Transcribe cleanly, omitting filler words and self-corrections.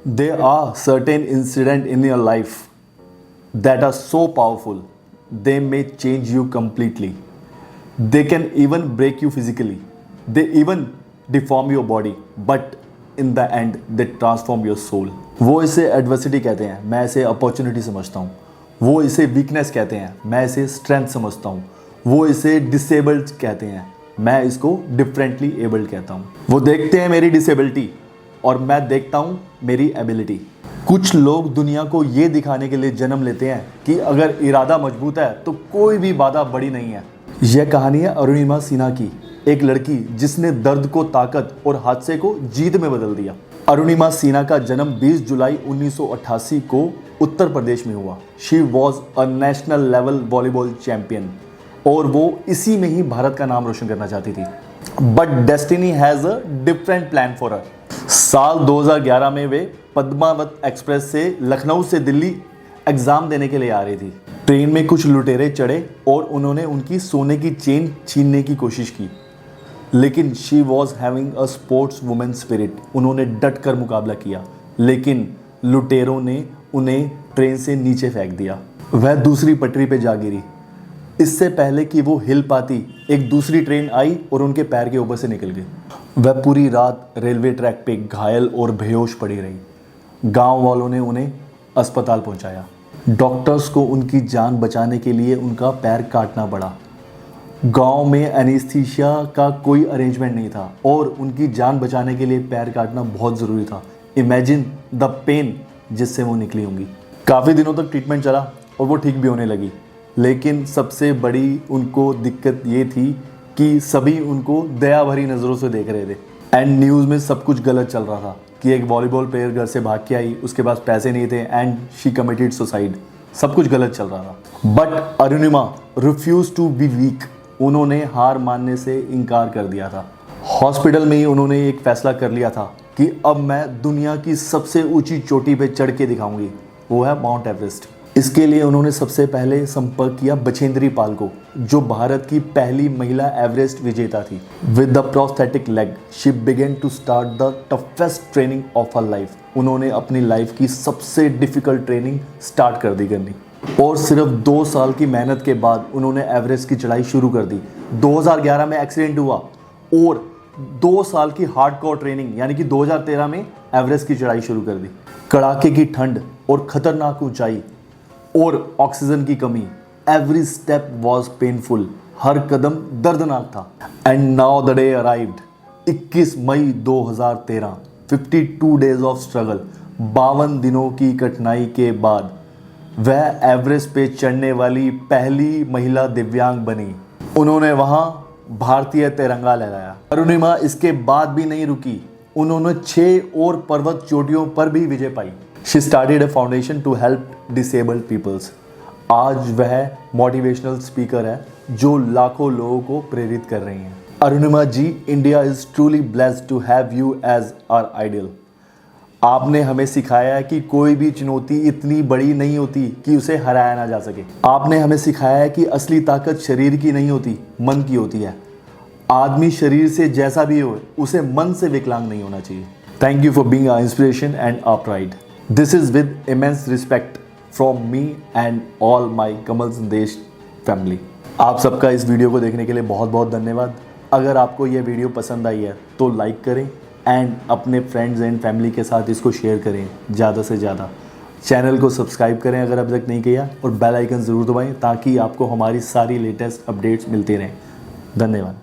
There are certain incidents in your life that are so powerful, they may change you completely. They can even break you physically. They even deform your body, but in the end, they transform your soul. वो इसे adversity कहते हैं, मैं इसे opportunity समझता हूँ. वो इसे वीकनेस कहते हैं, मैं इसे स्ट्रेंथ समझता हूँ. वो इसे डिसेबल्ड कहते हैं, मैं इसको डिफरेंटली एबल्ड कहता हूँ. वो देखते हैं मेरी डिसेबिलिटी और मैं देखता हूँ मेरी एबिलिटी. कुछ लोग दुनिया को ये दिखाने के लिए जन्म लेते हैं कि अगर इरादा मजबूत है तो कोई भी बाधा बड़ी नहीं है. यह कहानी है अरुणिमा सिन्हा की, एक लड़की जिसने दर्द को ताकत और हादसे को जीत में बदल दिया. अरुणिमा सिन्हा का जन्म 20 जुलाई 1988 को उत्तर प्रदेश में हुआ. She was a national level volleyball champion और वो इसी में ही भारत का नाम रोशन करना चाहती थी. But destiny has a different plan for her. साल 2011 में वे पद्मावत एक्सप्रेस से लखनऊ से दिल्ली एग्जाम देने के लिए आ रही थी. ट्रेन में कुछ लुटेरे चढ़े और उन्होंने उनकी सोने की चेन छीनने की कोशिश की, लेकिन she was having a sports women spirit. उन्होंने डट कर मुकाबला किया, लेकिन लुटेरों ने उन्हें ट्रेन से नीचे फेंक दिया. वह दूसरी पटरी पे जा गिरी. इससे पहले कि वो हिल पाती, एक दूसरी ट्रेन आई और उनके पैर के ऊपर से निकल गई. वह पूरी रात रेलवे ट्रैक पे घायल और बेहोश पड़ी रही. गांव वालों ने उन्हें अस्पताल पहुंचाया. डॉक्टर्स को उनकी जान बचाने के लिए उनका पैर काटना पड़ा. गांव में एनेस्थीसिया का कोई अरेंजमेंट नहीं था और उनकी जान बचाने के लिए पैर काटना बहुत ज़रूरी था. इमेजिन द पेन जिससे वो निकली होंगी. काफ़ी दिनों तक ट्रीटमेंट चला और वो ठीक भी होने लगी, लेकिन सबसे बड़ी उनको दिक्कत ये थी कि सभी उनको दया भरी नज़रों से देख रहे थे. एंड न्यूज़ में सब कुछ गलत चल रहा था कि एक वॉलीबॉल प्लेयर घर से भाग के आई, उसके पास पैसे नहीं थे एंड शी कमिटेड सुसाइड. सब कुछ गलत चल रहा था. But Arunima refuse to be weak. उन्होंने हार मानने से इनकार कर दिया था. हॉस्पिटल में ही उन्होंने एक फैसला कर लिया था कि अब मैं दुनिया की सबसे ऊंची चोटी पे चढ़ के दिखाऊंगी. वो है माउंट एवरेस्ट. इसके लिए उन्होंने सबसे पहले संपर्क किया बछेंद्री पाल को, जो भारत की पहली महिला एवरेस्ट विजेता थी. With the prosthetic leg she began to start the toughest training of her life. उन्होंने अपनी लाइफ की सबसे डिफिकल्ट ट्रेनिंग स्टार्ट कर दी करनी, और सिर्फ 2 साल की मेहनत के बाद उन्होंने एवरेस्ट की चढ़ाई शुरू कर दी. 2011 में एक्सीडेंट हुआ और 2 साल की हार्डकोर ट्रेनिंग यानी कि 2013 में एवरेस्ट की चढ़ाई शुरू कर दी. कड़ाके की ठंड और खतरनाक ऊंचाई और ऑक्सीजन की कमी, एवरी स्टेप वॉज पेनफुल. हर कदम दर्दनाक था. And now the day arrived. 21 May 2013, 52 days of struggle, 52 दिनों की कठिनाई के बाद वह एवरेस्ट पे चढ़ने वाली पहली महिला दिव्यांग बनी. उन्होंने वहां भारतीय तिरंगा लहराया. अरुणिमा इसके बाद भी नहीं रुकी. उन्होंने 6 और पर्वत चोटियों पर भी विजय पाई. She started a foundation to help disabled peoples. आज वह मोटिवेशनल स्पीकर है जो लाखों लोगों को प्रेरित कर रही हैं. Arunima ji, India is truly blessed to have you as our ideal. आपने हमें सिखाया है कि कोई भी चुनौती इतनी बड़ी नहीं होती कि उसे हराया ना जा सके. आपने हमें सिखाया है कि असली ताकत शरीर की नहीं होती, मन की होती है. आदमी शरीर से जैसा भी हो, उसे मन से विकलांग नहीं होना चाहिए. Thank you for being our inspiration and our pride. This is with immense respect from me and all my कमल संदेश फैमिली. आप सबका इस वीडियो को देखने के लिए बहुत बहुत धन्यवाद. अगर आपको ये वीडियो पसंद आई है तो लाइक करें एंड अपने फ्रेंड्स एंड फैमिली के साथ इसको शेयर करें ज़्यादा से ज़्यादा. चैनल को सब्सक्राइब करें अगर अभी तक नहीं किया, और बेल आइकन ज़रूर दबाएं ताकि आपको हमारी सारी लेटेस्ट अपडेट्स मिलती रहें. धन्यवाद.